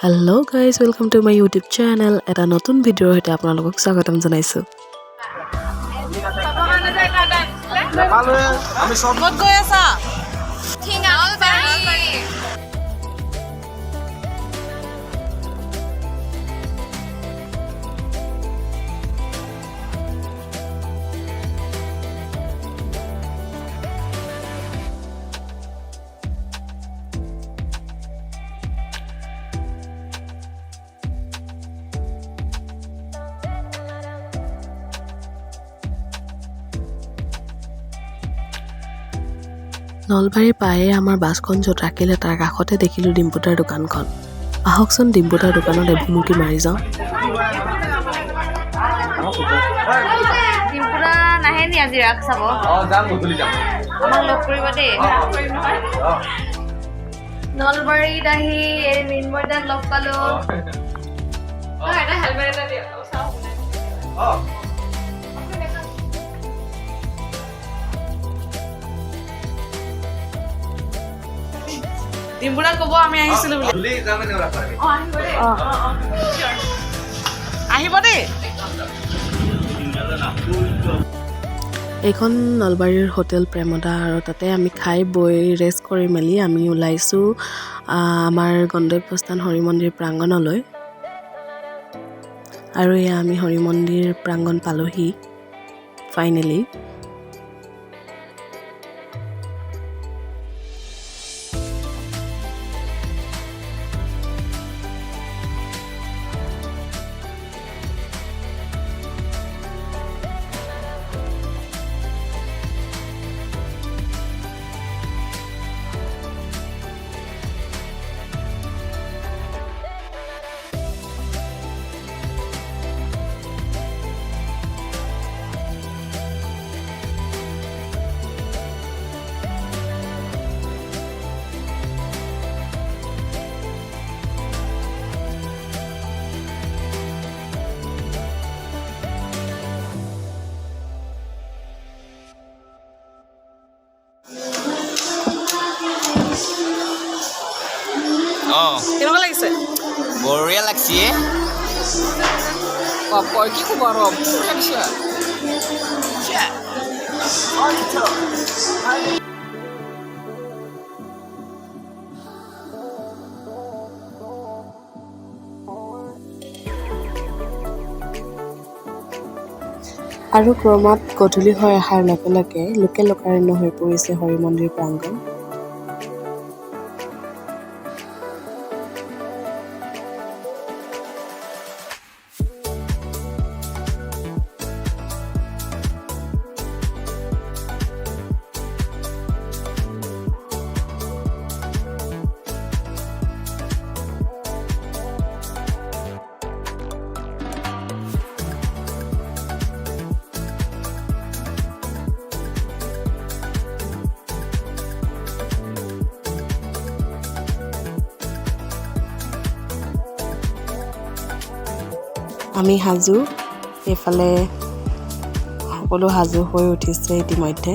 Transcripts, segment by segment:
Hello guys, welcome to my YouTube channel. Eta notun video hoite apnalok স্বাগতম জানাইছো. আমি সব মত গৈ আছা নলবাৰী পায়ে আমাৰ বাছখন য'ত ৰাখিলে তাৰ কাষতে দেখিলো ডিম্পুদাৰ দোকানখন. আহকচোন ডিম্পুদাৰ দোকানত এভুমুকি মাৰি যাওঁ. ডিম্পুৰা নাহে নি আজি ৰাখ চাব যাম গধূলি যাম আমাক লগ কৰিব দেই নলবাৰীত আহি এই নিৰ্ময়দাক লগ পালো এটা হেলমেট এটা দিয়া চাও ডিম্পুৰা ক'ব আমি আহিছিলো বুলি গধূলি যাম এনে ৰাখ পাৰি আহিব দেই এইখন নলবাৰীৰ হোটেল প্ৰেমদা আৰু তাতে আমি খাই বৈ ৰেষ্ট কৰি মেলি আমি ওলাইছো আমাৰ গন্তব্যস্থান হৰি মন্দিৰ প্ৰাংগণলৈ. আৰু এয়া আমি হৰি মন্দিৰ প্ৰাংগণ পালোহি ফাইনেলি. কেনেকুৱা লাগিছে বঢ়িয়া লাগছে কয় কি খবৰ লাগিছে আৰু ক্ৰমাৎ গধূলি হৈ অহাৰ লগে লগে লোকে লোকাৰণ্য হৈ পৰিছে হৰি মন্দিৰ প্ৰাংগণ. আমি সাজু, এইফালে সকলো সাজু হৈ উঠিছে ইতিমধ্যে.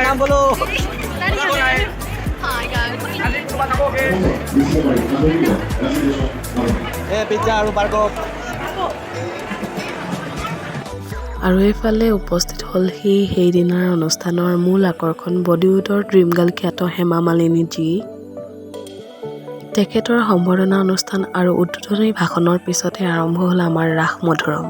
নাম বলো পিজ্জা আৰু বাৰ্গাৰ. আৰু এইফালে উপস্থিত হ'লহি সেইদিনাৰ অনুষ্ঠানৰ মূল আকৰ্ষণ বলিউডৰ ড্ৰিম গাৰ্ল খ্যাত হেমা মালিনীজী. তেখেতৰ সম্বৰ্ধনা অনুষ্ঠান আৰু উদ্বোধনী ভাষণৰ পিছতে আৰম্ভ হ'ল আমাৰ ৰাস মধুৰম.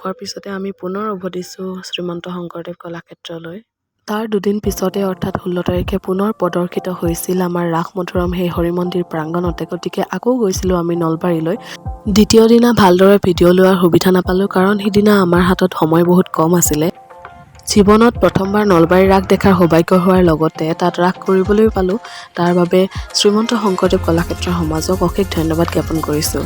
হোৱাৰ পিছতে আমি পুনৰ উভতিছোঁ শ্ৰীমন্ত শংকৰদেৱ কলাক্ষেত্ৰলৈ। তাৰ দুদিন পিছতে অৰ্থাৎ 16 তাৰিখে পুনৰ প্ৰদৰ্শিত হৈছিল আমাৰ ৰাস মধুৰম সেই হৰিমন্দিৰ প্ৰাংগণতে। গতিকে আকৌ গৈছিলোঁ আমি নলবাৰীলৈ। দ্বিতীয় দিনা ভালদৰে ভিডিঅ' লোৱাৰ সুবিধা নাপালোঁ, কাৰণ সিদিনা আমাৰ হাতত সময় বহুত কম আছিলে। জীৱনত প্ৰথমবাৰ নলবাৰী ৰাস দেখাৰ সৌভাগ্য হোৱাৰ লগতে তাত ৰাস কৰিবলৈ পালোঁ। তাৰ বাবে শ্ৰীমন্ত শংকৰদেৱ কলাক্ষেত্ৰ সমাজক অশেষ ধন্যবাদ জ্ঞাপন কৰিছোঁ।